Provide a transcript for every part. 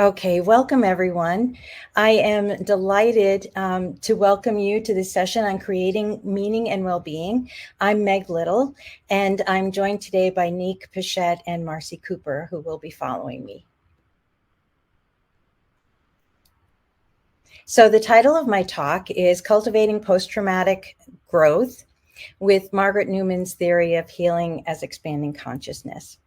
Okay, welcome everyone. I am delighted to welcome you to this session on creating meaning and well-being. I'm Meg Little, and I'm joined today by Neek Pichette and Marcy Cooper, who will be following me. So the title of my talk is Cultivating Posttraumatic Growth with Margaret Newman's theory of healing as expanding consciousness.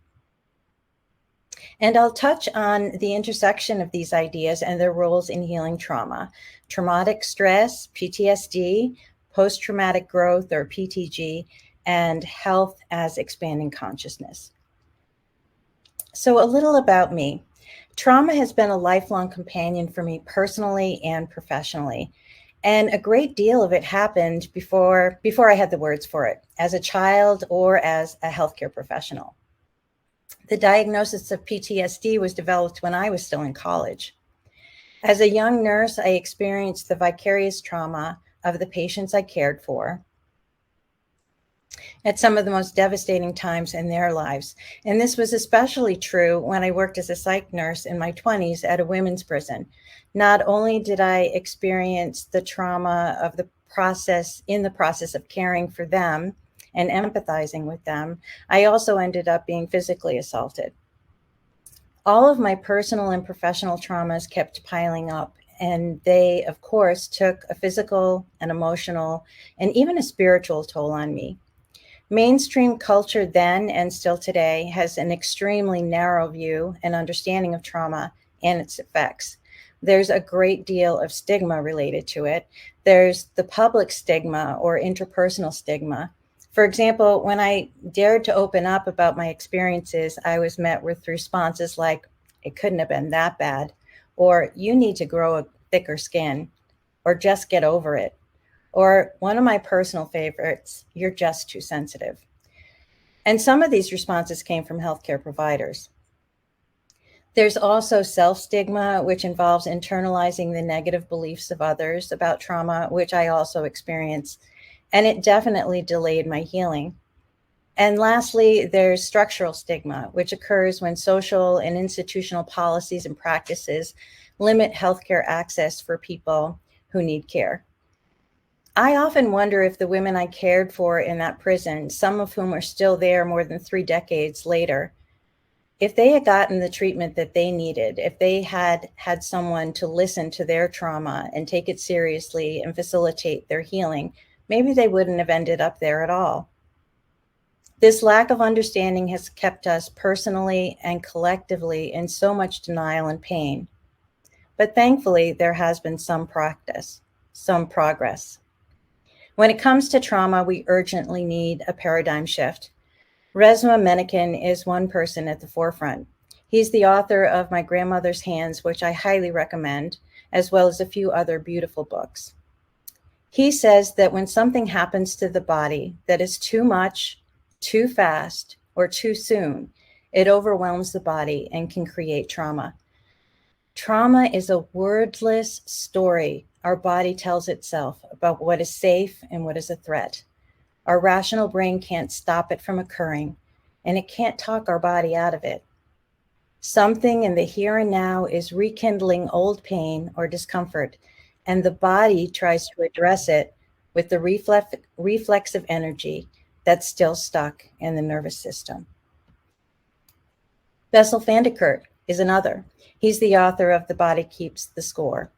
And I'll touch on the intersection of these ideas and their roles in healing trauma, traumatic stress, PTSD, post-traumatic growth or PTG, and health as expanding consciousness. So a little about me. Trauma has been a lifelong companion for me personally and professionally. And a great deal of it happened before I had the words for it, as a child or as a healthcare professional. The diagnosis of PTSD was developed when I was still in college. As a young nurse, I experienced the vicarious trauma of the patients I cared for at some of the most devastating times in their lives. And this was especially true when I worked as a psych nurse in my 20s at a women's prison. Not only did I experience the trauma of the process of caring for them and empathizing with them, I also ended up being physically assaulted. All of my personal and professional traumas kept piling up, and they, of course, took a physical, an emotional, and even a spiritual toll on me. Mainstream culture then and still today has an extremely narrow view and understanding of trauma and its effects. There's a great deal of stigma related to it. There's the public stigma or interpersonal stigma. For example, when I dared to open up about my experiences, I was met with responses like, "It couldn't have been that bad," or "You need to grow a thicker skin," or "Just get over it." Or one of my personal favorites, "You're just too sensitive." And some of these responses came from healthcare providers. There's also self-stigma, which involves internalizing the negative beliefs of others about trauma, which I also experience. And it definitely delayed my healing. And lastly, there's structural stigma, which occurs when social and institutional policies and practices limit healthcare access for people who need care. I often wonder if the women I cared for in that prison, some of whom are still there more than 3 decades later, if they had gotten the treatment that they needed, if they had had someone to listen to their trauma and take it seriously and facilitate their healing, maybe they wouldn't have ended up there at all. This lack of understanding has kept us personally and collectively in so much denial and pain. But thankfully, there has been some progress. When it comes to trauma, we urgently need a paradigm shift. Resmaa Menakem is one person at the forefront. He's the author of My Grandmother's Hands, which I highly recommend, as well as a few other beautiful books. He says that when something happens to the body that is too much, too fast, or too soon, it overwhelms the body and can create trauma. Trauma is a wordless story our body tells itself about what is safe and what is a threat. Our rational brain can't stop it from occurring, and it can't talk our body out of it. Something in the here and now is rekindling old pain or discomfort, and the body tries to address it with the reflexive energy that's still stuck in the nervous system. Bessel van der Kolk is another. He's the author of The Body Keeps the Score.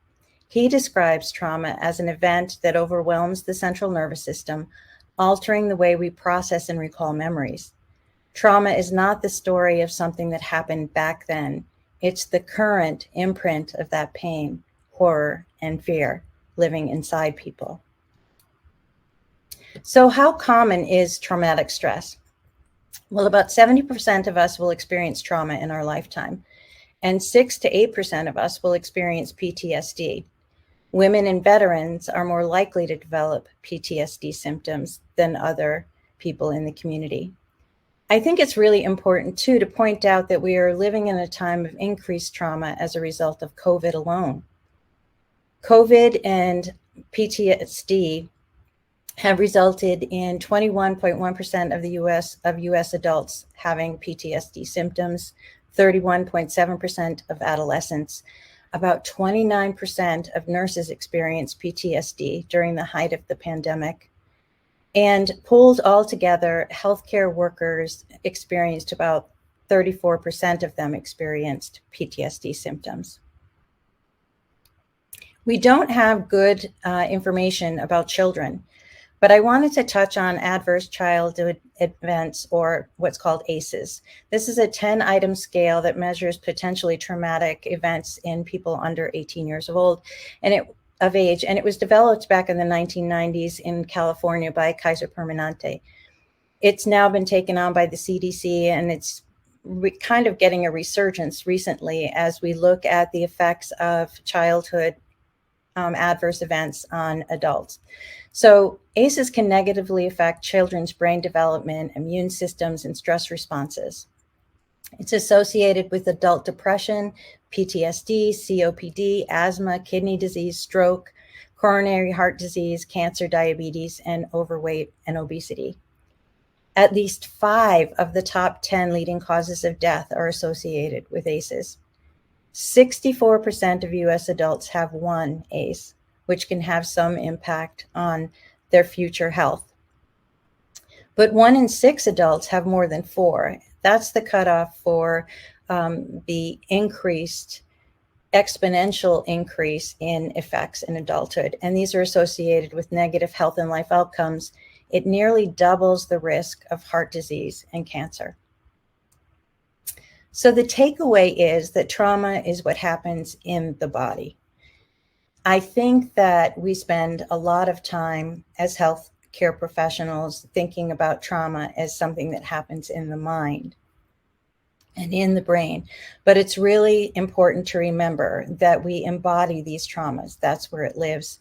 He describes trauma as an event that overwhelms the central nervous system, altering the way we process and recall memories. Trauma is not the story of something that happened back then. It's the current imprint of that pain, horror, and fear living inside people. So how common is traumatic stress? Well, about 70% of us will experience trauma in our lifetime, and 6 to 8% of us will experience PTSD. Women and veterans are more likely to develop PTSD symptoms than other people in the community. I think it's really important, too, to point out that we are living in a time of increased trauma as a result of COVID alone. COVID and PTSD have resulted in 21.1% of U.S. adults having PTSD symptoms, 31.7% of adolescents. About 29% of nurses experienced PTSD during the height of the pandemic. And pulled all together, healthcare workers experienced about 34% of them experienced PTSD symptoms. We don't have good information about children, but I wanted to touch on adverse childhood events, or what's called ACEs. This is a 10-item scale that measures potentially traumatic events in people under 18 years old of age, and it was developed back in the 1990s in California by Kaiser Permanente. It's now been taken on by the CDC, and it's kind of getting a resurgence recently as we look at the effects of childhood adverse events on adults. So ACEs can negatively affect children's brain development, immune systems, and stress responses. It's associated with adult depression, PTSD, COPD, asthma, kidney disease, stroke, coronary heart disease, cancer, diabetes, and overweight and obesity. At least 5 of the top 10 leading causes of death are associated with ACEs. 64% of US adults have one ACE, which can have some impact on their future health. But 1 in 6 adults have more than 4. That's the cutoff for the exponential increase in effects in adulthood. And these are associated with negative health and life outcomes. It nearly doubles the risk of heart disease and cancer. So the takeaway is that trauma is what happens in the body. I think that we spend a lot of time as healthcare professionals thinking about trauma as something that happens in the mind and in the brain. But it's really important to remember that we embody these traumas. That's where it lives.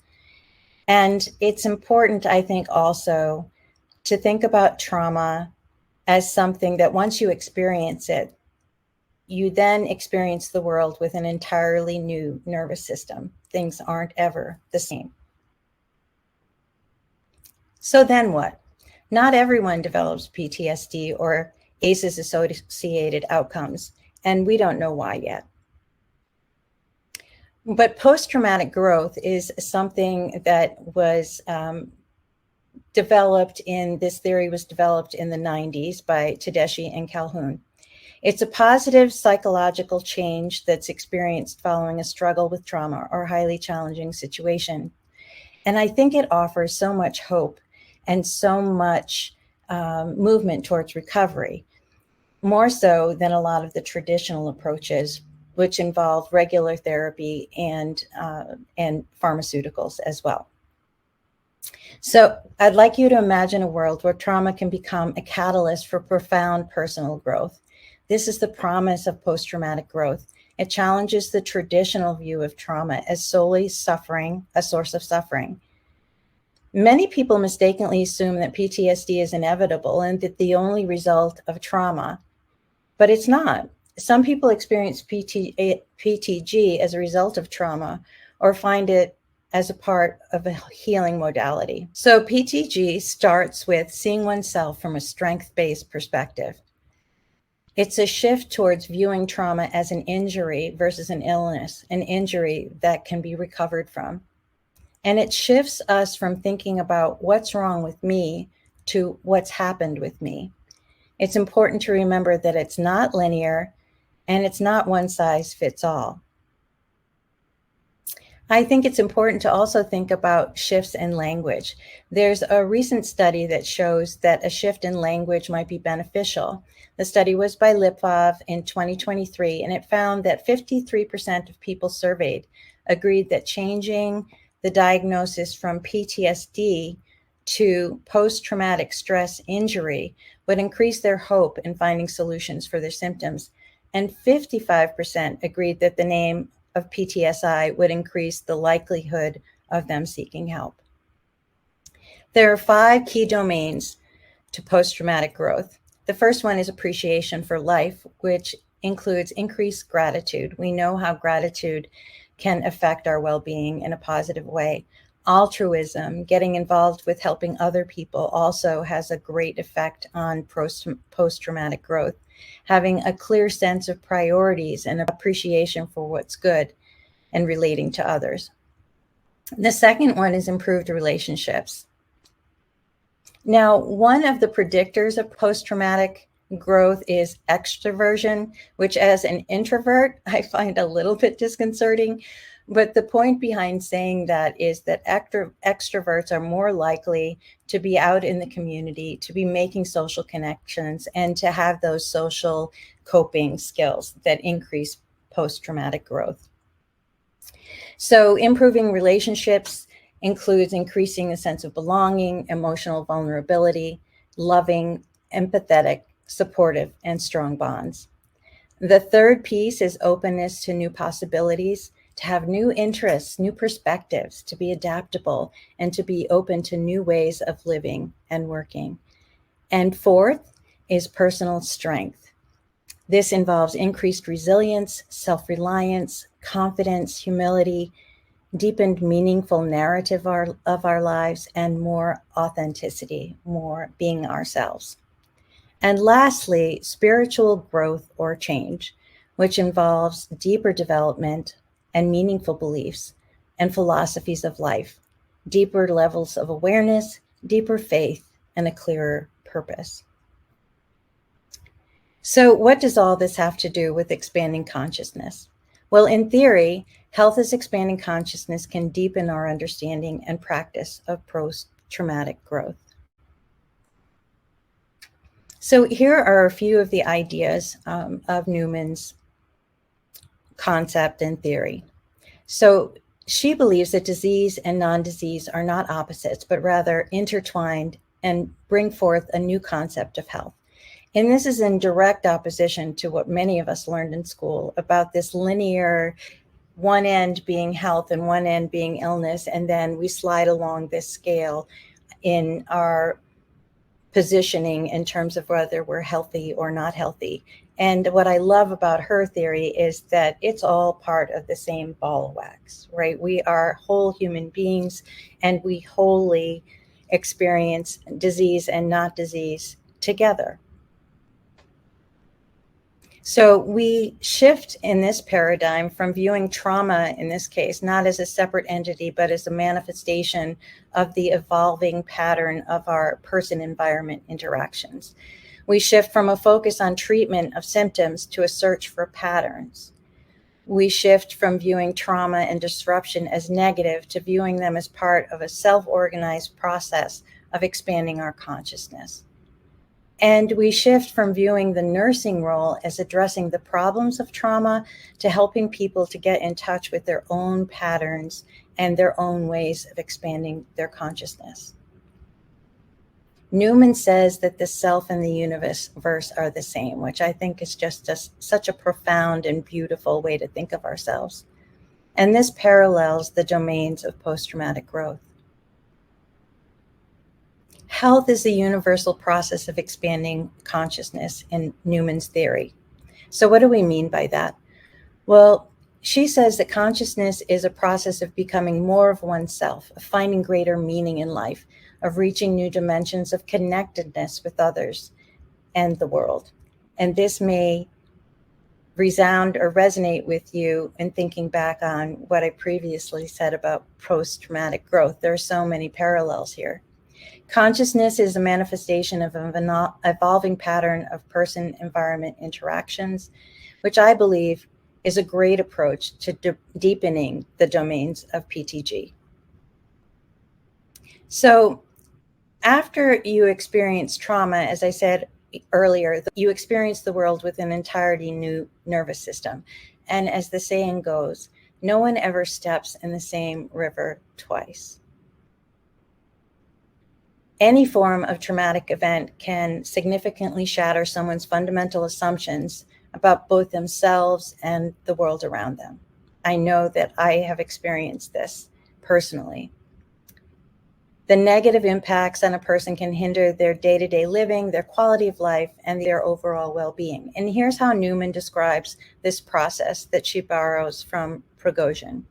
And it's important, I think, also to think about trauma as something that once you experience it, you then experience the world with an entirely new nervous system. Things aren't ever the same. So then what? Not everyone develops PTSD or ACEs associated outcomes, and we don't know why yet. But post-traumatic growth is something that was developed in the 90s by Tedeschi and Calhoun. It's a positive psychological change that's experienced following a struggle with trauma or highly challenging situation. And I think it offers so much hope and so much movement towards recovery, more so than a lot of the traditional approaches, which involve regular therapy and pharmaceuticals as well. So I'd like you to imagine a world where trauma can become a catalyst for profound personal growth. This is the promise of post-traumatic growth. It challenges the traditional view of trauma as solely suffering, a source of suffering. Many people mistakenly assume that PTSD is inevitable and that the only result of trauma, but it's not. Some people experience PTG as a result of trauma or find it as a part of a healing modality. So PTG starts with seeing oneself from a strength-based perspective. It's a shift towards viewing trauma as an injury versus an illness, an injury that can be recovered from. And it shifts us from thinking about what's wrong with me to what's happened with me. It's important to remember that it's not linear and it's not one size fits all. I think it's important to also think about shifts in language. There's a recent study that shows that a shift in language might be beneficial. The study was by Lipov in 2023, and it found that 53% of people surveyed agreed that changing the diagnosis from PTSD to post-traumatic stress injury would increase their hope in finding solutions for their symptoms. And 55% agreed that the name of PTSI would increase the likelihood of them seeking help. There are 5 key domains to post-traumatic growth. The first one is appreciation for life, which includes increased gratitude. We know how gratitude can affect our well-being in a positive way. Altruism, getting involved with helping other people, also has a great effect on post-traumatic growth. having a clear sense of priorities and appreciation for what's good, and relating to others. The second one is improved relationships. Now, one of the predictors of post-traumatic growth is extroversion, which as an introvert, I find a little bit disconcerting. But the point behind saying that is that extroverts are more likely to be out in the community, to be making social connections, and to have those social coping skills that increase post-traumatic growth. So improving relationships includes increasing the sense of belonging, emotional vulnerability, loving, empathetic, supportive, and strong bonds. The third piece is openness to new possibilities, to have new interests, new perspectives, to be adaptable, and to be open to new ways of living and working. And fourth is personal strength. This involves increased resilience, self-reliance, confidence, humility, deepened meaningful narrative of our lives, and more authenticity, more being ourselves. And lastly, spiritual growth or change, which involves deeper development and meaningful beliefs and philosophies of life, deeper levels of awareness, deeper faith, and a clearer purpose. So what does all this have to do with expanding consciousness? Well, in theory, health as expanding consciousness can deepen our understanding and practice of post-traumatic growth. So here are a few of the ideas of Newman's concept and theory. So she believes that disease and non-disease are not opposites, but rather intertwined and bring forth a new concept of health. And this is in direct opposition to what many of us learned in school about this linear, one end being health and one end being illness, and then we slide along this scale in our positioning in terms of whether we're healthy or not healthy. And what I love about her theory is that it's all part of the same ball of wax, right? We are whole human beings, and we wholly experience disease and not disease together. So we shift in this paradigm from viewing trauma, in this case, not as a separate entity, but as a manifestation of the evolving pattern of our person-environment interactions. We shift from a focus on treatment of symptoms to a search for patterns. We shift from viewing trauma and disruption as negative to viewing them as part of a self-organized process of expanding our consciousness. And we shift from viewing the nursing role as addressing the problems of trauma to helping people to get in touch with their own patterns and their own ways of expanding their consciousness. Newman says that the self and the universe are the same, which I think is just such a profound and beautiful way to think of ourselves. And this parallels the domains of post-traumatic growth. Health is the universal process of expanding consciousness in Newman's theory. So what do we mean by that? Well, she says that consciousness is a process of becoming more of oneself, of finding greater meaning in life, of reaching new dimensions of connectedness with others and the world. And this may resound or resonate with you in thinking back on what I previously said about post-traumatic growth. There are so many parallels here. Consciousness is a manifestation of an evolving pattern of person-environment interactions, which I believe is a great approach to deepening the domains of PTG. So after you experience trauma, as I said earlier, you experience the world with an entirely new nervous system. And as the saying goes, no one ever steps in the same river twice. Any form of traumatic event can significantly shatter someone's fundamental assumptions about both themselves and the world around them. I know that I have experienced this personally. The negative impacts on a person can hinder their day-to-day living, their quality of life, and their overall well-being. And here's how Newman describes this process that she borrows from Prigozhin.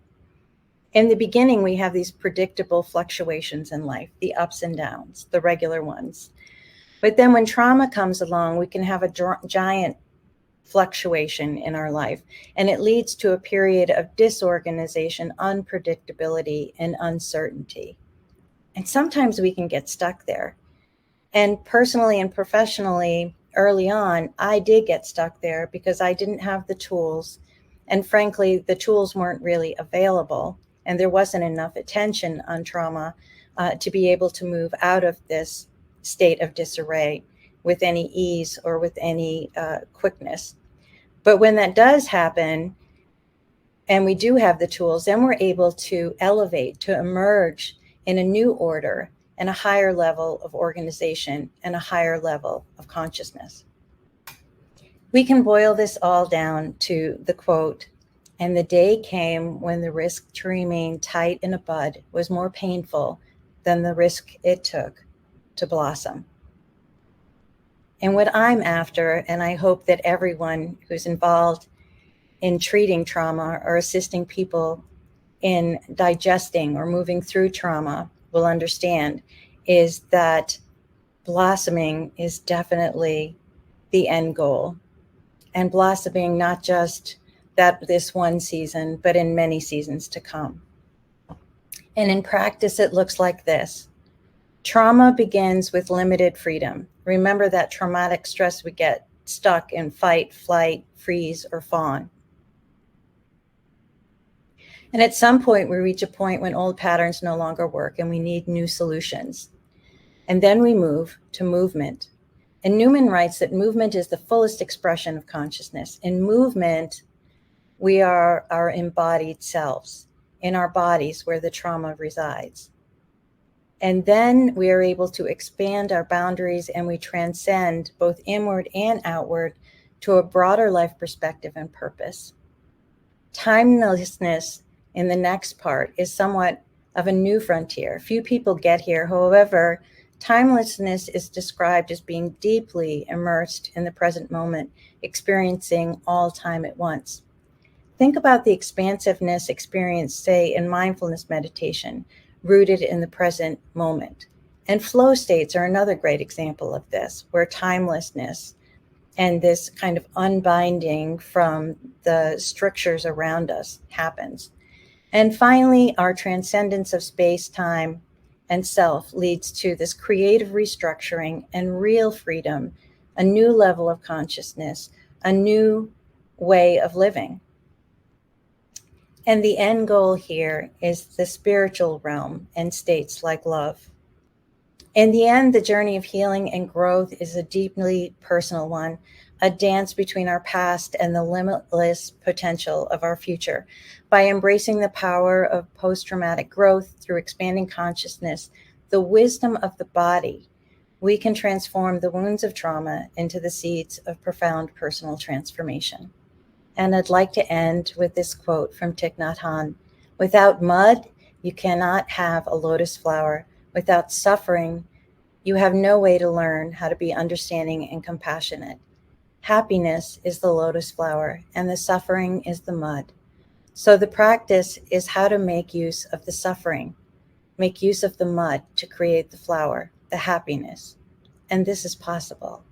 In the beginning, we have these predictable fluctuations in life, the ups and downs, the regular ones. But then when trauma comes along, we can have a giant fluctuation in our life, and it leads to a period of disorganization, unpredictability, and uncertainty. And sometimes we can get stuck there. And personally and professionally, early on, I did get stuck there because I didn't have the tools. And frankly, the tools weren't really available. And there wasn't enough attention on trauma to be able to move out of this state of disarray with any ease or with any quickness. But when that does happen, and we do have the tools, then we're able to elevate, to emerge in a new order and a higher level of organization and a higher level of consciousness. We can boil this all down to the quote, "And the day came when the risk to remain tight in a bud was more painful than the risk it took to blossom." And what I'm after, and I hope that everyone who's involved in treating trauma or assisting people in digesting or moving through trauma will understand, is that blossoming is definitely the end goal. And blossoming not just this one season, but in many seasons to come. And in practice, it looks like this. Trauma begins with limited freedom. Remember that traumatic stress, we get stuck in fight, flight, freeze, or fawn. And at some point, we reach a point when old patterns no longer work and we need new solutions. And then we move to movement. And Newman writes that movement is the fullest expression of consciousness. In movement, we are our embodied selves in our bodies where the trauma resides. And then we are able to expand our boundaries and we transcend both inward and outward to a broader life perspective and purpose. Timelessness in the next part is somewhat of a new frontier. Few people get here. However, timelessness is described as being deeply immersed in the present moment, experiencing all time at once. Think about the expansiveness experienced, say, in mindfulness meditation, rooted in the present moment. And flow states are another great example of this, where timelessness and this kind of unbinding from the strictures around us happens. And finally, our transcendence of space, time, and self leads to this creative restructuring and real freedom, a new level of consciousness, a new way of living. And the end goal here is the spiritual realm and states like love. In the end, the journey of healing and growth is a deeply personal one, a dance between our past and the limitless potential of our future. By embracing the power of post-traumatic growth through expanding consciousness, the wisdom of the body, we can transform the wounds of trauma into the seeds of profound personal transformation. And I'd like to end with this quote from Thich Nhat Hanh. "Without mud, you cannot have a lotus flower. Without suffering, you have no way to learn how to be understanding and compassionate. Happiness is the lotus flower, and the suffering is the mud." So the practice is how to make use of the suffering, make use of the mud to create the flower, the happiness. And this is possible.